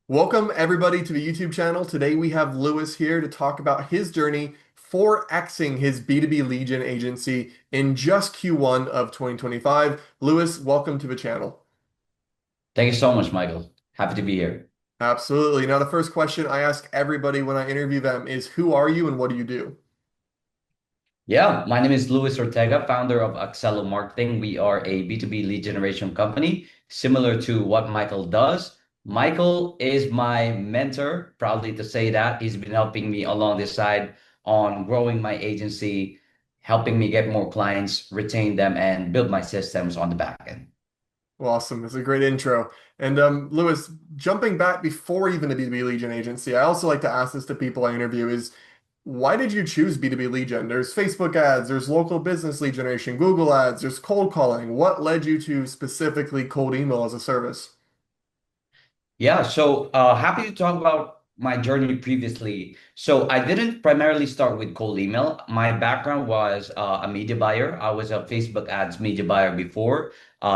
Welcome everybody to the YouTube channel. Today we have Lewis here to talk about his journey 4xing his B2B lead gen agency in just Q1 of 2025. Lewis, welcome to the channel. Thank you so much, Michael. Happy to be here. Absolutely. Now the first question I ask everybody when I interview them is who are you and what do you do? Yeah, my name is Luis Ortega, founder of Axelo Marketing. We are a B2B lead generation company, similar to what Michael does. Michael is my mentor, proudly to say that. He's been helping me along this side on growing my agency, helping me get more clients, retain them, and build my systems on the back end. Awesome. That's a great intro. And Lewis, jumping back before even the B2B lead gen agency, I also like to ask this to people I interview is why did you choose B2B lead gen? There's Facebook ads, there's local business lead generation, Google ads, there's cold calling. What led you to specifically cold email as a service? Yeah, so happy to talk about my journey previously. So I didn't primarily start with cold email. My background was a media buyer. I was a Facebook ads media buyer before,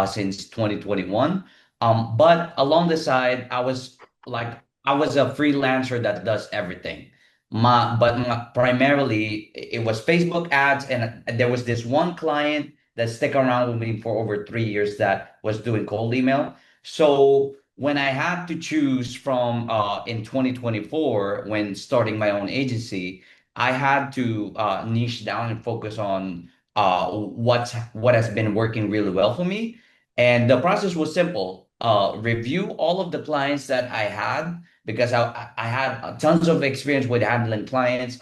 since 2021. But along the side, I was a freelancer that does everything. Primarily it was Facebook ads, and there was this one client that stuck around with me for over 3 years that was doing cold email. So when I had to choose from in 2024 when starting my own agency, I had to niche down and focus on what has been working really well for me. And the process was simple. Review all of the clients that I had because I had tons of experience with handling clients,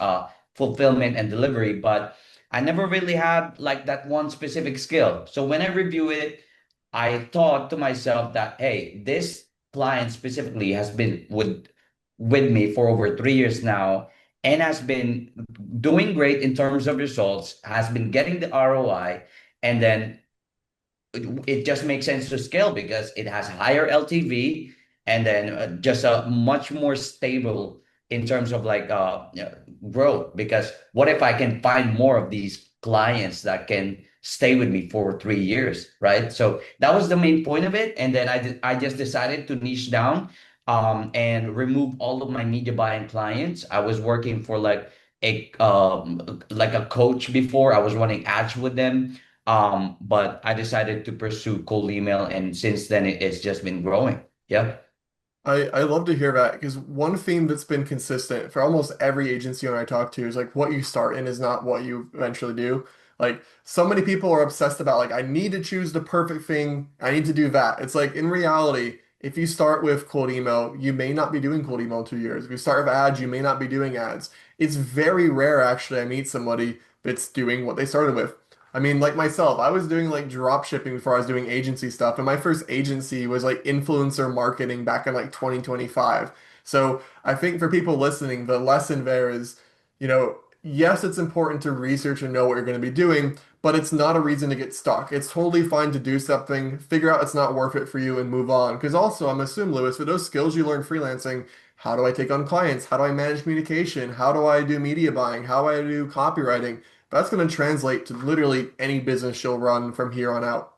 fulfillment and delivery, but I never really had like that one specific skill. So when I review it, I thought to myself that, hey, this client specifically has been with me for over 3 years now and has been doing great in terms of results, has been getting the ROI, and then it just makes sense to scale because it has higher LTV and then just a much more stable in terms of growth. Because what if I can find more of these clients that can stay with me for 3 years, right? So that was the main point of it. And then I just decided to niche down and remove all of my media buying clients. I was working for like a coach before. I was running ads with them, but I decided to pursue cold email, and since then it's just been growing. Yeah. I love to hear that because one theme that's been consistent for almost every agency owner I talk to is like what you start in is not what you eventually do. Like so many people are obsessed about like I need to choose the perfect thing. I need to do that. It's like in reality, if you start with cold email, you may not be doing cold email in 2 years. If you start with ads, you may not be doing ads. It's very rare actually I meet somebody that's doing what they started with. I mean, like myself, I was doing like drop shipping before I was doing agency stuff, and my first agency was like influencer marketing back in like 2025. So I think for people listening, the lesson there is, yes, it's important to research and know what you're going to be doing, but it's not a reason to get stuck. It's totally fine to do something, figure out it's not worth it for you, and move on. Because also, I'm assuming, Lewis, for those skills you learn freelancing, how do I take on clients? How do I manage communication? How do I do media buying? How do I do copywriting? That's going to translate to literally any business you'll run from here on out.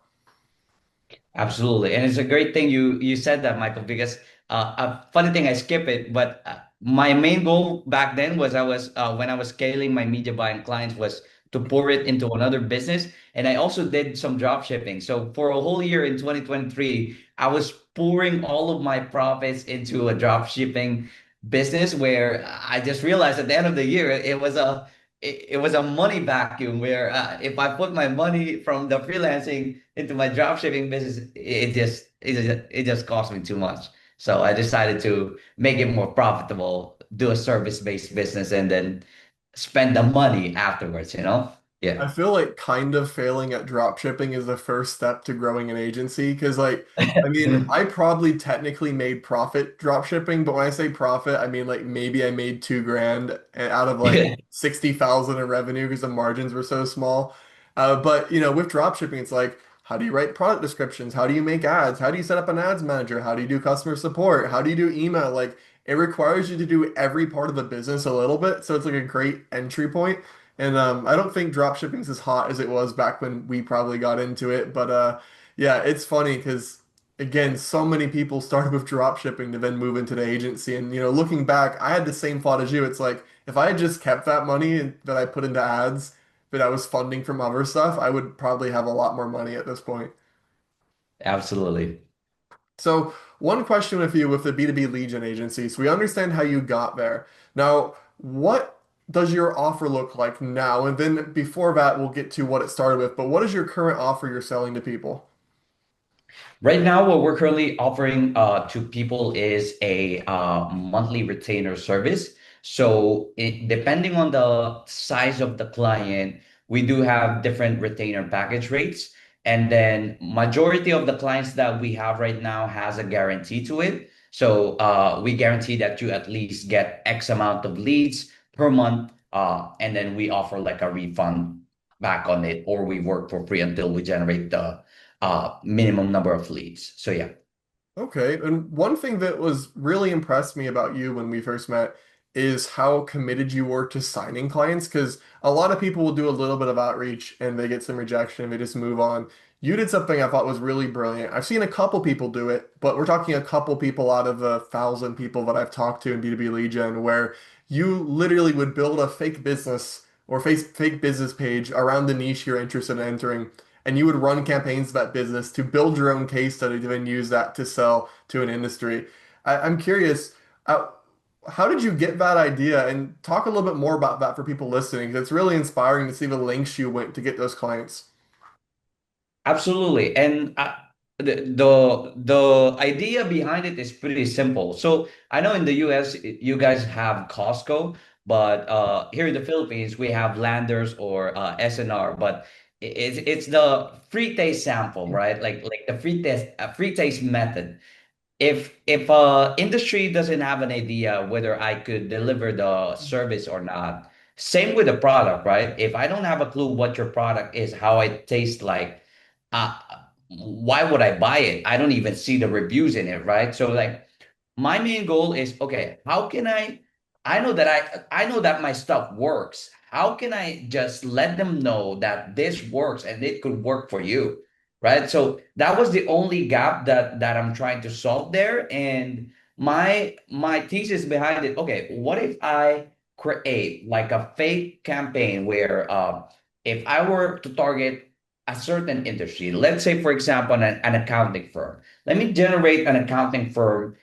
Absolutely. And it's a great thing you said that, Michael, because a funny thing, I skip it, but my main goal back then was I was when I was scaling my media buying clients was to pour it into another business. And I also did some drop shipping. So for a whole year in 2023, I was pouring all of my profits into a drop shipping business where I just realized at the end of the year it was a money vacuum where if I put my money from the freelancing into my dropshipping business, it just cost me too much. So I decided to make it more profitable, do a service-based business, and then spend the money afterwards, you know? Yeah. I feel like kind of failing at drop shipping is the first step to growing an agency because like I mean I probably technically made profit drop shipping, but when I say profit, I mean like maybe I made 2 grand out of like Yeah. 60,000 in revenue because the margins were so small. But with drop shipping, it's like how do you write product descriptions? How do you make ads? How do you set up an ads manager? How do you do customer support? How do you do email? Like it requires you to do every part of the business a little bit. So it's like a great entry point. And I don't think drop shipping's as hot as it was back when we probably got into it. But yeah, it's funny because again, so many people started with drop shipping to then move into the agency. And, looking back, I had the same thought as you. It's like if I had just kept that money that I put into ads that I was funding from other stuff, I would probably have a lot more money at this point. Absolutely. So, one question with you with the B2B lead gen agency. So, we understand how you got there. Now, what does your offer look like now? And then before that, we'll get to what it started with. But what is your current offer you're selling to people? Right now, what we're currently offering to people is a monthly retainer service. So, depending on the size of the client, we do have different retainer package rates. And then majority of the clients that we have right now has a guarantee to it. So, we guarantee that you at least get X amount of leads per month. And then we offer like a refund back on it, or we work for free until we generate the minimum number of leads. So yeah. Okay. And one thing that was really impressed me about you when we first met is how committed you were to signing clients. Because a lot of people will do a little bit of outreach and they get some rejection and they just move on. You did something I thought was really brilliant. I've seen a couple people do it, but we're talking a couple people out of 1,000 people that I've talked to in B2B lead gen, where you literally would build a fake business or fake business page around the niche you're interested in entering, and you would run campaigns to that business to build your own case study to then use that to sell to an industry. I'm curious, uh, how did you get that idea? And talk a little bit more about that for people listening, 'cause it's really inspiring to see the lengths you went to get those clients. Absolutely. And the idea behind it is pretty simple. So I know in the US you guys have Costco, but here in the Philippines we have Landers or SNR, but it's the free taste sample, right? Like the free taste method. If industry doesn't have an idea whether I could deliver the service or not, same with the product, right? If I don't have a clue what your product is, how it tastes like, uh, why would I buy it? I don't even see the reviews in it, right? So like my main goal is, okay, how can I know that my stuff works. How can I just let them know that this works and it could work for you? Right? So that was the only gap that I'm trying to solve there. And my thesis behind it, okay, what if I create like a fake campaign where if I were to target a certain industry, let's say for example an accounting firm, let me generate an accounting firm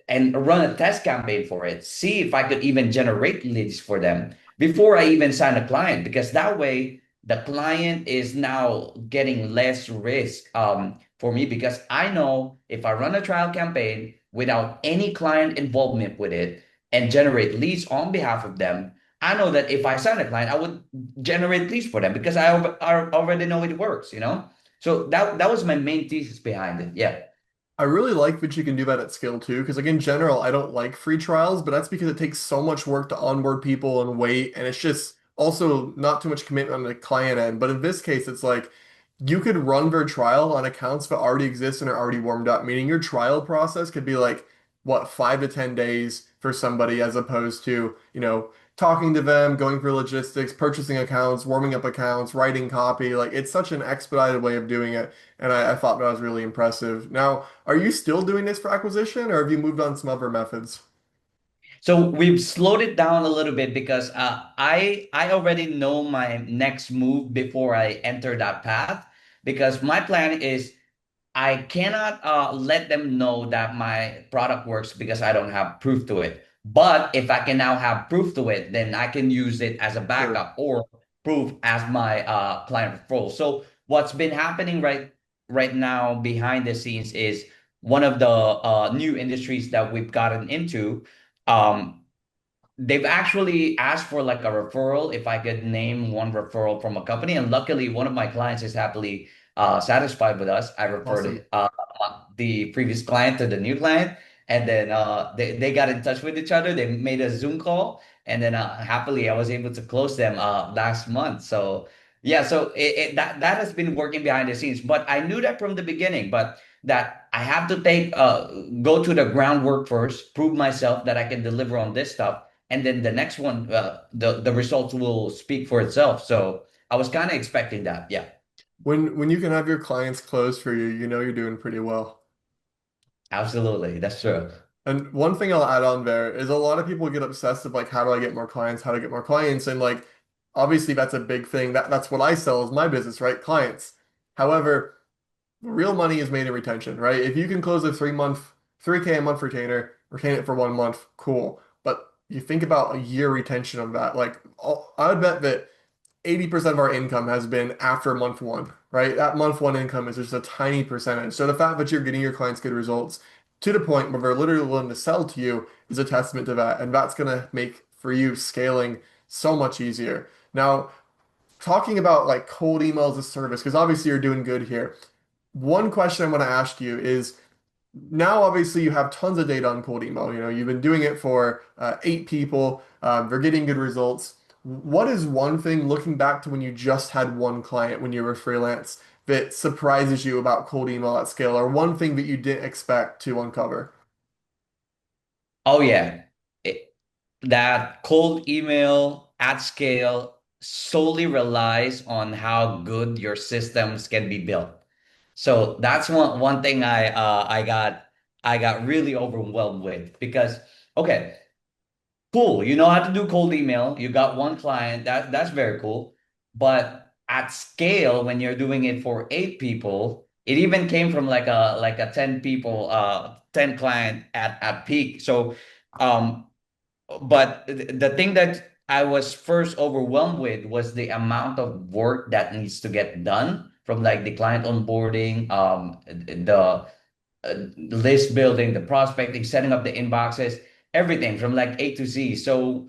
and run a test campaign for it, see if I could even generate leads for them before I even sign a client, because that way the client is now getting less risk for me, because I know if I run a trial campaign without any client involvement with it and generate leads on behalf of them, I know that if I sign a client, I would generate leads for them because I already know it works, you know? So that was my main thesis behind it. Yeah. I really like that you can do that at scale too, because like in general, I don't like free trials, but that's because it takes so much work to onboard people and wait, and it's just also not too much commitment on the client end. But in this case, it's like you could run their trial on accounts that already exist and are already warmed up, meaning your trial process could be like what, 5 to 10 days for somebody as opposed to, talking to them, going through logistics, purchasing accounts, warming up accounts, writing copy. Like it's such an expedited way of doing it. And I thought that was really impressive. Now, are you still doing this for acquisition or have you moved on to some other methods? So we've slowed it down a little bit because I already know my next move before I enter that path. Because my plan is I cannot let them know that my product works because I don't have proof to it. But if I can now have proof to it, then I can use it as a Sure. backup or proof as my client referral. So what's been happening right now behind the scenes is one of the new industries that we've gotten into. Um, they've actually asked for like a referral if I could name one referral from a company, and luckily one of my clients is happily satisfied with us. I Awesome. referred the previous client to the new client, and then they got in touch with each other. They made a Zoom call, and then happily I was able to close them last month. So yeah, so that has been working behind the scenes, but I knew that from the beginning, but that I have to go to the groundwork first, prove myself that I can deliver on this stuff, and then the next one, the results will speak for itself. So I was kind of expecting that. Yeah. When you can have your clients close for you, you know you're doing pretty well. Absolutely, that's true. And one thing I'll add on there is a lot of people get obsessed with like how do I get more clients, how to get more clients, and like obviously that's a big thing. That's what I sell is my business, right? Clients. However, real money is made in retention, right? If you can close a 3 month, 3K a month retainer, retain it for 1 month, cool. But you think about a year retention of that, like I would bet that 80% of our income has been after month one, right? That month one income is just a tiny percentage. So the fact that you're getting your clients good results to the point where they're literally willing to sell to you is a testament to that. And that's going to make for you scaling so much easier. Now, talking about like cold email as a service, because obviously you're doing good here. One question I want to ask you is now obviously you have tons of data on cold email. You know, you've been doing it for 8 people. They're getting good results. What is one thing looking back to when you just had one client when you were freelance that surprises you about cold email at scale, or one thing that you didn't expect to uncover? Oh yeah. That cold email at scale solely relies on how good your systems can be built. So that's one thing I got really overwhelmed with because okay, cool, you know how to do cold email, you got one client, that's very cool. But at scale, when you're doing it for 8 people, it even came from like a 10 people, 10 client at peak. So but the thing that I was first overwhelmed with was the amount of work that needs to get done from like the client onboarding, the list building, the prospecting, setting up the inboxes, everything from like A to Z. So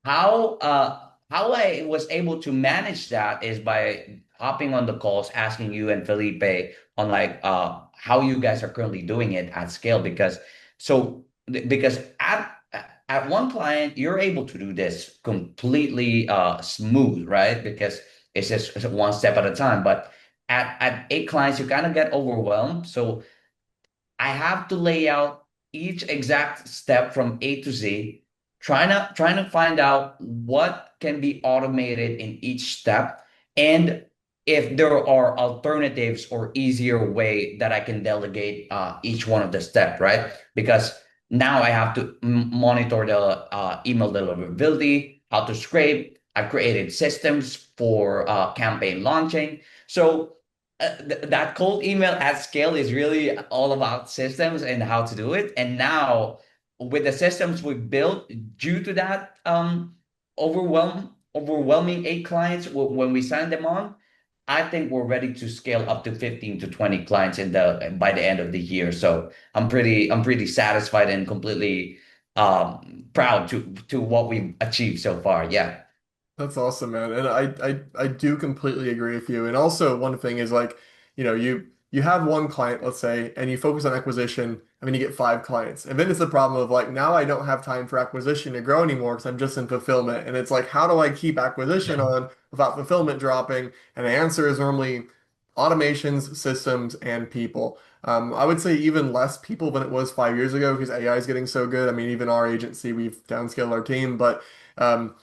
how I was able to manage that is by hopping on the calls, asking you and Felipe on like how you guys are currently doing it at scale because at one client you're able to do this completely smooth, right? Because it's just one step at a time. But at 8 clients you kind of get overwhelmed. So I have to lay out each exact step from A to Z, trying to find out what can be automated in each step and if there are alternatives or easier way that I can delegate each one of the step, right? Because now I have to monitor the email deliverability, how to scrape. I've created systems for campaign launching. So that cold email at scale is really all about systems and how to do it. And now with the systems we built due to that overwhelming 8 clients when we signed them on, I think we're ready to scale up to 15 to 20 clients in the by the end of the year. So I'm pretty satisfied and completely proud to what we've achieved so far. Yeah. That's awesome, man. And I do completely agree with you. And also one thing is like, you have one client, let's say, and you focus on acquisition, and then you get 5 clients. And then it's the problem of like now I don't have time for acquisition to grow anymore because I'm just in fulfillment. And it's like, how do I keep acquisition on without fulfillment dropping? And the answer is normally automations, systems, and people. I would say even less people than it was 5 years ago because AI is getting so good. I mean, even our agency, we've downscaled our team, but um,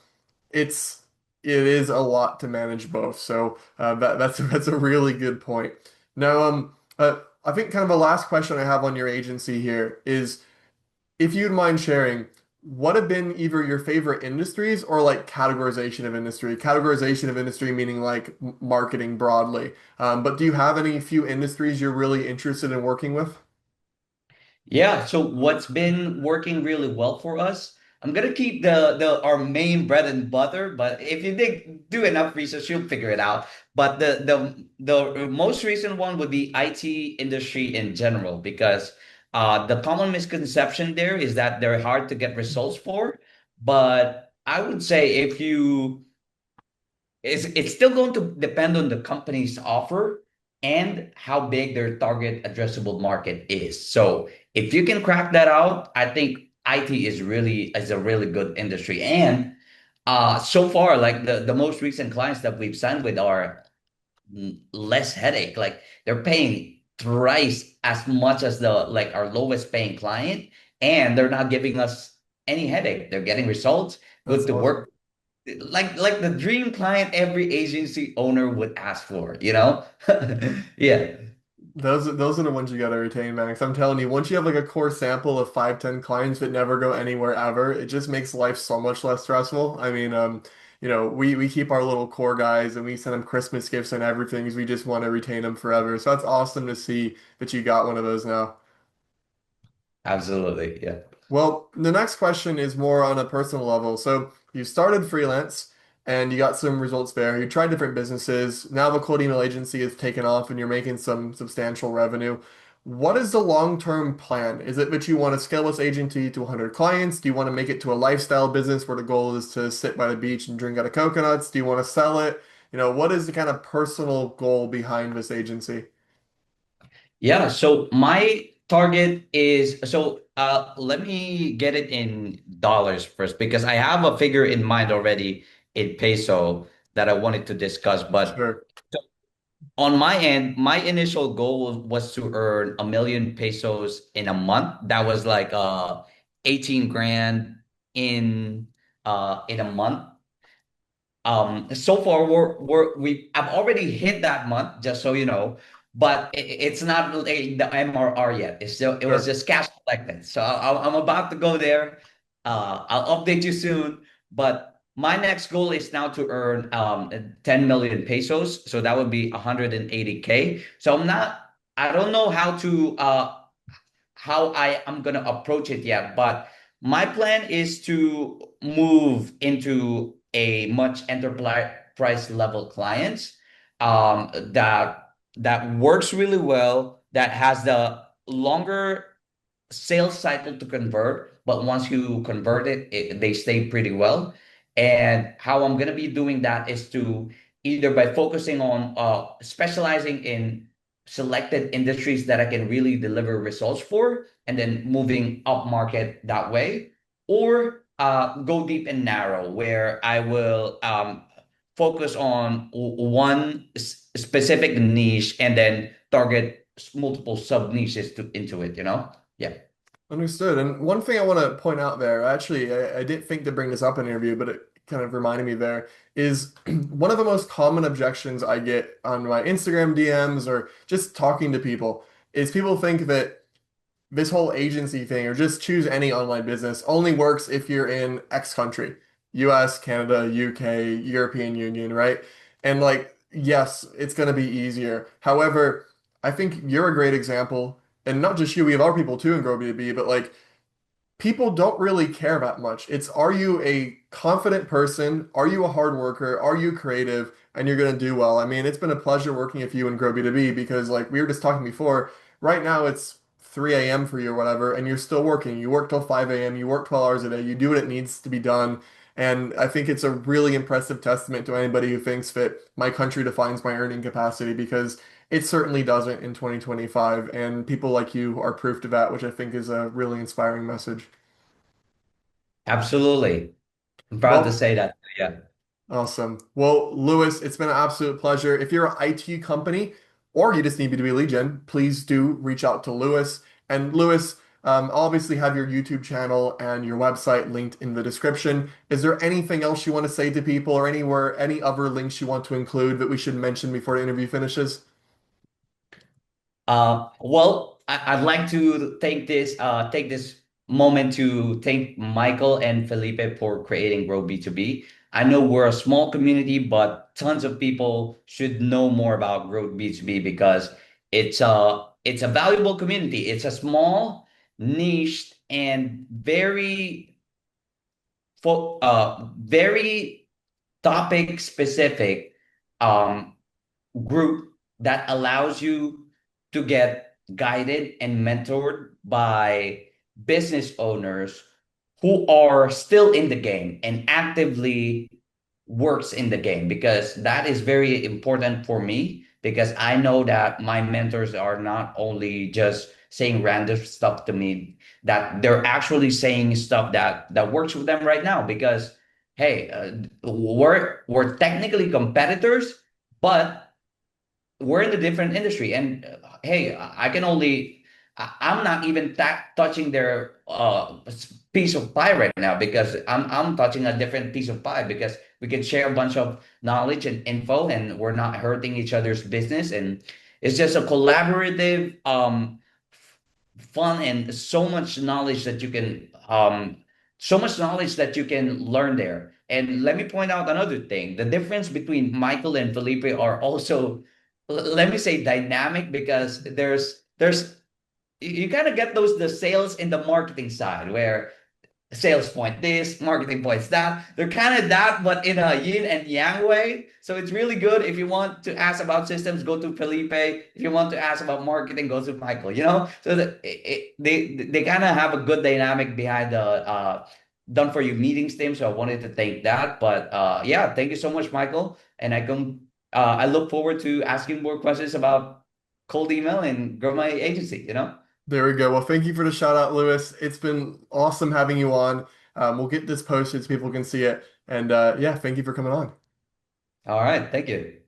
it's it is a lot to manage both. So that's a really good point. Now, I think kind of a last question I have on your agency here is if you'd mind sharing, what have been either your favorite industries or like categorization of industry? Categorization of industry meaning like marketing broadly. But do you have any few industries you're really interested in working with? Yeah, so what's been working really well for us, I'm gonna keep the our main bread and butter, but if you do enough research, you'll figure it out. But the most recent one would be IT industry in general, because the common misconception there is that they're hard to get results for. But I would say if you it's still going to depend on the company's offer and how big their target addressable market is. So if you can crack that out, I think IT is a really good industry. And so far, like the most recent clients that we've signed with are less headache. Like they're paying thrice as much as the like our lowest paying client, and they're not giving us any headache. They're getting results, good That's to awesome. work. like the dream client every agency owner would ask for, you know? Yeah, Those are the ones you gotta retain, man. 'Cause I'm telling you, once you have like a core sample of 5, 10 clients that never go anywhere ever, it just makes life so much less stressful. I mean, we keep our little core guys and we send them Christmas gifts and everything because we just want to retain them forever. So that's awesome to see that you got one of those now. absolutely. Yeah. Well, the next question is more on a personal level. So you started freelance and you got some results there. You tried different businesses. Now the cold email agency is taken off and you're making some substantial revenue. What is the long-term plan? Is it that you want to scale this agency to 100 clients? Do you want to make it to a lifestyle business where the goal is to sit by the beach and drink out of coconuts? Do you want to sell it? What is the kind of personal goal behind this agency? Yeah, so my target is let me get it in dollars first because I have a figure in mind already in peso that I wanted to discuss. But Sure, on my end, my initial goal was to earn 1 million pesos in a month. That was like 18 grand in a month. So far we I've already hit that month, just so you know, but it's not like the MRR yet. It was sure. just cash collected. So I'm about to go there. I'll update you soon. But my next goal is now to earn 10 million pesos. So that would be 180K. So I don't know how I am gonna approach it yet, but my plan is to move into a much enterprise level clients that works really well, that has the longer sales cycle to convert, but once you convert they stay pretty well. And how I'm gonna be doing that is to either by focusing on specializing in selected industries that I can really deliver results for, and then moving up market that way, or go deep and narrow, where I will focus on one specific niche and then target multiple sub niches into it, you know? Yeah. Understood. And one thing I want to point out there, actually, I didn't think to bring this up in an interview, but it kind of reminded me there, is one of the most common objections I get on my Instagram DMs or just talking to people is people think that this whole agency thing or just choose any online business only works if you're in X country, US, Canada, UK, European Union, right? And like, yes, it's going to be easier. However, I think you're a great example, and not just you, we have other people too in Grow B2B, but like people don't really care that much. It's are you a confident person? Are you a hard worker? Are you creative? And you're going to do well. I mean, it's been a pleasure working with you in Grow B2B because, like we were just talking before, right now it's 3 a.m. for you or whatever, and you're still working. You work till 5 a.m., you work 12 hours a day, you do what it needs to be done. And I think it's a really impressive testament to anybody who thinks that my country defines my earning capacity because it certainly doesn't in 2025. And people like you are proof to that, which I think is a really inspiring message. Absolutely. I'm proud to Well, say that. Yeah. awesome. Well, Lewis, it's been an absolute pleasure. If you're an IT company or you just need B2B lead gen, please do reach out to Lewis. And Lewis, I'll obviously have your YouTube channel and your website linked in the description. Is there anything else you want to say to people or any other links you want to include that we should mention before the interview finishes? Well, I'd like to take this moment to thank Michael and Felipe for creating Grow B2B. I know we're a small community, but tons of people should know more about Grow B2B because it's a valuable community. It's a small, niche, and very topic specific um, group that allows you to get guided and mentored by business owners who are still in the game and actively works in the game, because that is very important for me, because I know that my mentors are not only just saying random stuff to me, that they're actually saying stuff that works with them right now. Because hey, we're technically competitors, but we're in a different industry. And hey, I'm not even touching their piece of pie right now because I'm touching a different piece of pie because we can share a bunch of knowledge and info and we're not hurting each other's business, and it's just a collaborative fun and so much knowledge that you can learn there. And let me point out another thing. The difference between Michael and Felipe are also, let me say, dynamic, because there's you kind of get those the sales in the marketing side where sales point this, marketing points that. They're kind of that, but in a yin and yang way. So it's really good. If you want to ask about systems, go to Felipe. If you want to ask about marketing, go to Michael. So they kind of have a good dynamic behind the done for you meetings team. So I wanted to thank that. But yeah, thank you so much, Michael. And I look forward to asking more questions about cold email and grow my agency. There we go. Well, thank you for the shout out, Lewis. It's been awesome having you on. We'll get this posted so people can see it. And yeah, thank you for coming on. All right, thank you.